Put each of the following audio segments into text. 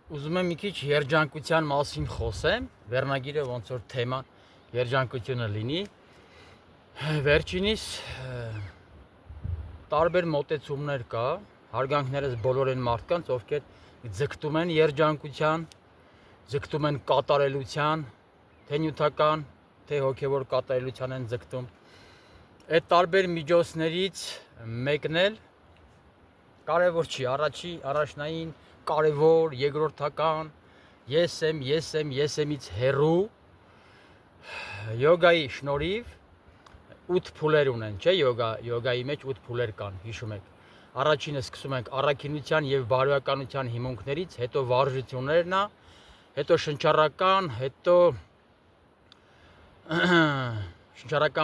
Ուզում եմ մի քիչ երջանկության մասին խոսեմ, վերնագիրը ոնց որ թեման երջանկությունը լինի։ Վերջինիս տարբեր մոտեցումներ կա, հարգանքներս բոլոր այն մարդկանց, ովքեր ձգտում են երջանկության, ձգտում են կատարելության, թե նյութական, թե հոգևոր կատարելության են ձգտում։ Այդ տարբեր միջոցներից մեկն էլ կարևոր չի, առաջնային կարևոր, երկրորդական, ես εμից հեռու յոգայի շնորհիվ 8 փուլեր ունեն, չէ՞, յոգայի մեջ 8 փուլեր կան, հիշում եք։ Առաջինը սկսում ենք առաքինության եւ բարոյականության հիմունքներից, հետո վարժություններն է, հետո շնչառական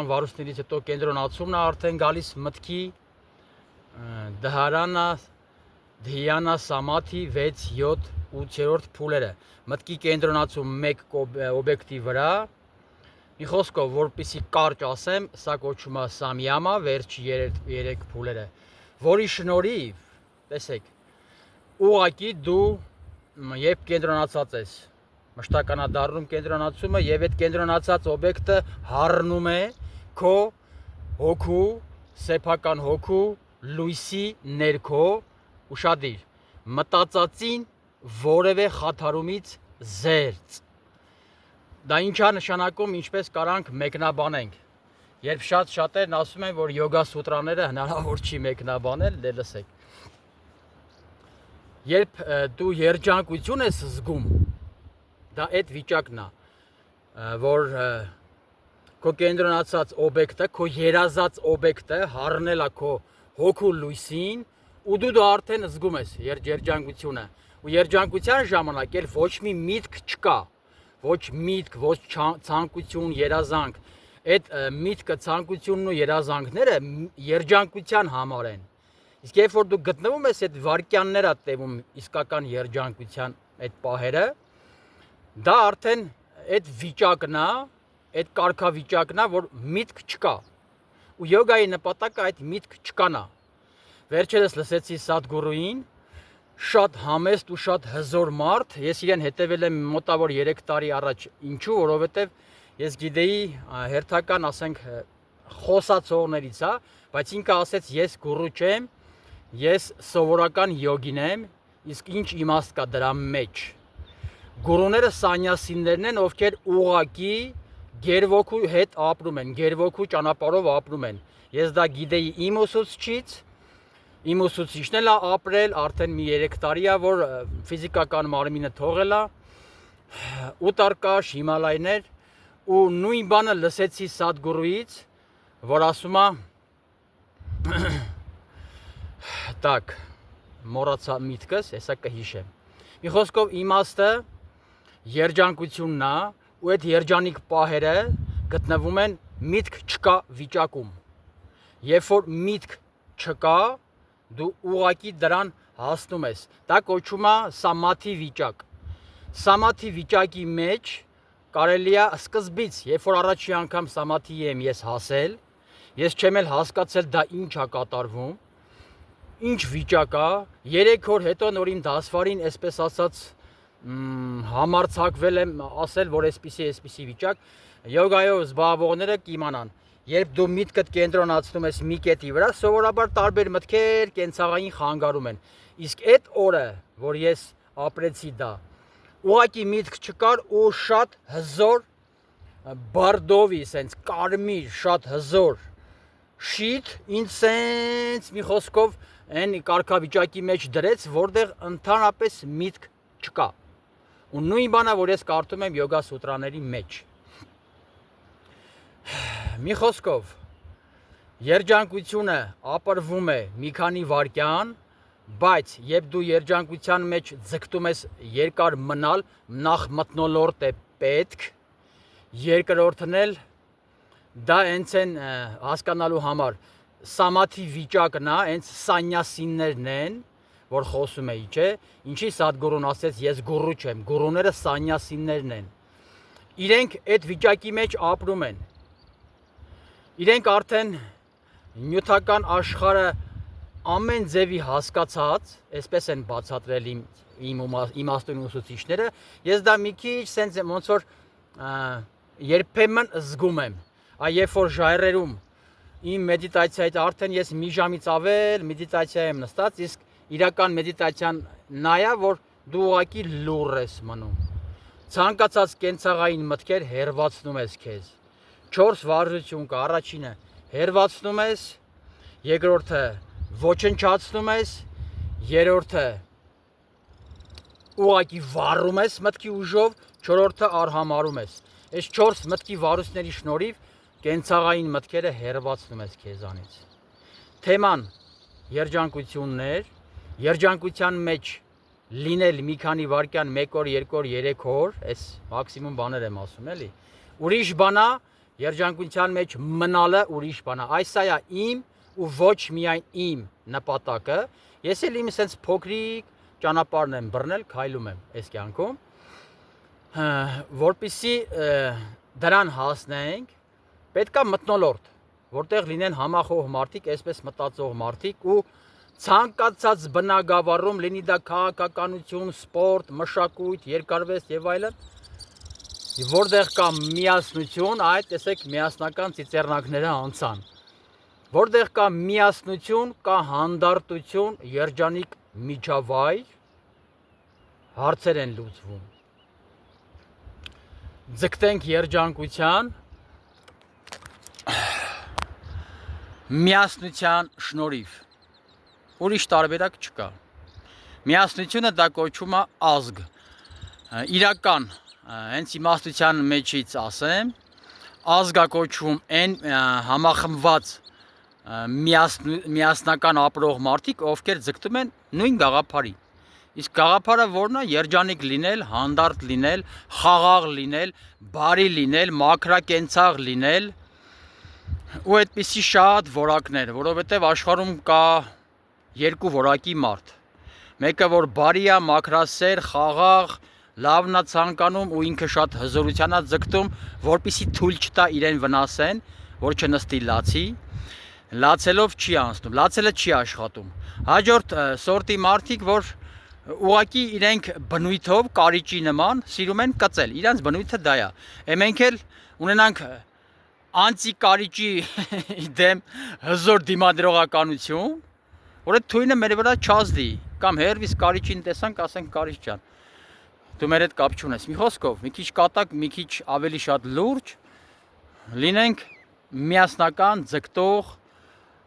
վարույցներից հետո կենտրոնացումն է արդեն գալիս մտքի, դհարանա, Դհիանա, Սամաթի 6, 7, 8-րդ փուլերը։ Մտքի կենտրոնացում մեկ օբյեկտի վրա։ Մի խոսքով, որպեսզի կարճ ասեմ, սա կոչվում է Սամյամա, վերջի 3 փուլերը, որի շնորհիվ, տեսեք, ուղղակի դու երբ կենտրոնացած ես, մշտականադառնում կենտրոնացումը եւ այդ կենտրոնացած օբյեկտը հառնում է քո հոգու, սեփական հոգու լույսի ներքո, ուշադիր, մտածածին որևէ խաթարումից զերծ։ Դա ինչ է նշանակում, ինչպես կարանք մեկնաբանենք։ Երբ շատերն ասում են, որ յոգա սուտրաները հնարավոր չի մեկնաբանել, դե լսեք։ Երբ դու երջանկություն ես զգում, դա այդ վիճակն է, որ քո կենտրոնացած օբյեկտը, քո երազած օբյեկտը հառնել է քո հոգու լույսին, ու դու արդեն զգում ես երջանկությունը, ու երջանկության ժամանակ էլ ոչ մի միտք չկա, ոչ միտք, ոչ ցանկություն, երազանք, այդ միտքը, ցանկությունն ու երազանքները երջանկության համար են։ Իսկ երբ որ դու գտնվում ես այդ վարքյաններ է տևում իսկական երջանկության այդ պահերը, դա արդեն այդ վիճակն է, այդ կարգավիճակն է, որ միտք չկա, ու յոգայի նպատակը այդ միտք չկանա։ Վերջերս լսեցի Սադգուրուին, շատ համեստ ու շատ հզոր մարդ, ես իրեն հետևել եմ մոտավոր 3 տարի առաջ, ինչու, որովհետև ես գիտեի հերթական, ասենք, խոսացողներից, բայց ինքը ասեց, ես գուրու չեմ, ես սովորական յոգին եմ, իսկ ինչ իմաստ կա դրա մեջ։ Գուրուները սանյասիներն են, ովքեր ուղղակի գերոգու հետ ապրում են, գերոգու ճանապարհով ապրում են։ Ես դա գիտեի իմ ուսուցչից, իմ ուսուցիչն էլ ապրել, արդեն մի 3 տարի է, որ ֆիզիկական մարմինը թողել է, ուտարկաշ, հիմալայներ, ու նույն բանը լսեցի Սադգուրուից, որ ասում է, տակ, մոռացա միտքս, հեսա կհիշեմ։ Մի խոսքով իմաստը երջանկությունն է, ու այդ երջանիկ պահերը գտնվում են միտք չկա վիճակում։ Երբ որ միտք չկա, դու ուղղակի դրան հասնում ես։ Դա կոչվում է Սամաթի վիճակ։ Սամաթի վիճակի մեջ կարելի է սկզբից, երբ որ առաջի անգամ Սամաթի եմ ես հասել, ես չեմ էլ հասկացել դա ինչ է կատարվում, ինչ վիճակ է, 3 օր հետո նոր իմ դասվարին, այսպես ասած, համարձակվել եմ ասել, որ այսպիսի վիճակ, յոգայով զբաղվողները կիմանան։ Երբ դու միտքդ կենտրոնացնում ես մի կետի վրա, սովորաբար տարբեր մտքեր կենցաղային խանգարում են։ Իսկ այդ օրը, որ ես ապրեցի դա, ուղղակի միտք չկար ու շատ հզոր բարդովի, սենց կարմիր, շատ հզոր շիթ, ինձ սենց մի խոսքով այն կարգավիճակի մեջ դրեց, որտեղ ընդհանրապես միտք չկա։ Ու նույն բանը, որ ես կարդում եմ յոգա սուտրաների մեջ։ Մի խոսքով, երջանկությունը ապրվում է մի քանի վայրկյան, բայց երբ դու երջանկության մեջ ձգտում ես երկար մնալ, նախ մթնոլորտ է պետք, երկրորդն էլ դա հենց են հասկանալու համար Սամաթի վիճակն է, հենց սանյասիներն են, որ խոսում էի, չէ, ինչի Սադգուրուն ասեց, ես գուրու չեմ, գուրուները սանյասիներն են։ Իրենք այդ վիճակի մեջ ապրում են։ Իրենք արդեն նյութական աշխարհը ամեն ձևի հասկացած, այսպես են բացատրել իմ իմաստուն ուսուցիչները, ես դա մի քիչ սենց ոնց որ երբեմն զգում եմ, երբ որ ժայռերում իմ մեդիտացիայից արդեն ես մի ժամից ավել մեդիտացիա եմ նստած, իսկ իրական մեդիտացիան նա է, որ դու ուղղակի լուռ ես մնում, ցանկացած կենցաղային մտքեր հերվածնում ես քեզ, 4 վարժություն կա, առաջինը հերվածնում ես, երկրորդը ոչնչացնում ես, երրորդը ուղղակի վառում ես մտքի ուժով, չորրորդը արհամարում ես։ Այս 4 մտքի վարույթների շնորհիվ կենցաղային մտքերը հերվածնում ես քեզանից։ Թեման երջանկություններ, երջանկության մեջ լինել մի քանի վայրկյան, 1 օր, 2 օր, 3 օր, այս մաքսիմում բաներ եմ ասում, էլի։ Ուրիշ բան է երջանկության մեջ մնալը, ուրիշ բան է։ Այս է իմ ու ոչ միայն իմ նպատակը։ Ես էլ իմ sense փոքրիկ ճանապարհն եմ բռնել, քայլում եմ այս կյանքում, որպեսզի դրան հասնենք, պետքա մթնոլորտ, որտեղ լինեն համախոհ մարդիկ, այսպես մտածող մարդիկ ու ցանկացած բնագավառում, լինի դա քաղաքականություն, սպորտ, մշակույթ, երկարվեստ եւ այլն, որտեղ կա միասնություն, այդ տեսեք միասնական ծիծեռնակները անցան, որտեղ կա միասնություն, կա հանդարտություն, երջանիկ միջավայր, հարցեր են լուծվում։ Ձգտենք երջանկության, միասնության շնորհիվ, ուրիշ տարբերակ չկա։ Միասնությունը դա կոչվում է ազգ, իրական, հենց իմաստության մեջից ասեմ, ազգա կոչվում են համախմբված միասնական ապրող մարդիկ, ովքեր ձգտում են նույն գաղափարի։ Իսկ գաղափարը որն է, երջանիկ լինել, հանդարտ լինել, խաղաղ լինել, բարի լինել, մաքրակենցաղ լինել ու այդպիսի շատ որակներ, որովհետև աշխարհում կա 2 որակի մարդ։ Մեկը որ բարի է, մաքրասեր, խաղաղ, լավն է ցանկանում ու ինքը շատ հզորության է ձգտում, որպեսզի թույլ չտա իրեն վնասեն, որ չնստի լացի, լացելով չի անցնում, լացելը չի աշխատում։ Հաջորդ սորտի մարդիկ, որ ուղղակի իրենք բնույթով կարիճի նման սիրում են կծել, իրանց բնույթը դա է։ Մենք էլ ունենանք անտիկարիճի դեմ հզոր դիմադրողականություն, որ այդ թույնը մեր վրա չազդի, կամ հերվիս կարիճին տեսանք, ասենք կարիճ ջան, դու մեր հետ կապ չունես։ Մի խոսքով, մի քիչ կատակ, մի քիչ ավելի շատ լուրջ, լինենք միասնական, ձգտող,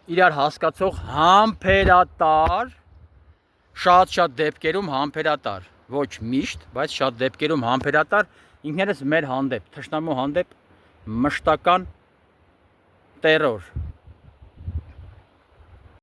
իրար հասկացող, համբերատար, շատ դեպքերում համբերատար, ոչ միշտ, բայց շատ դեպքերում համբերատար, ինքներս մեր հանդեպ, թշնամու հանդեպ մշտական տերոր,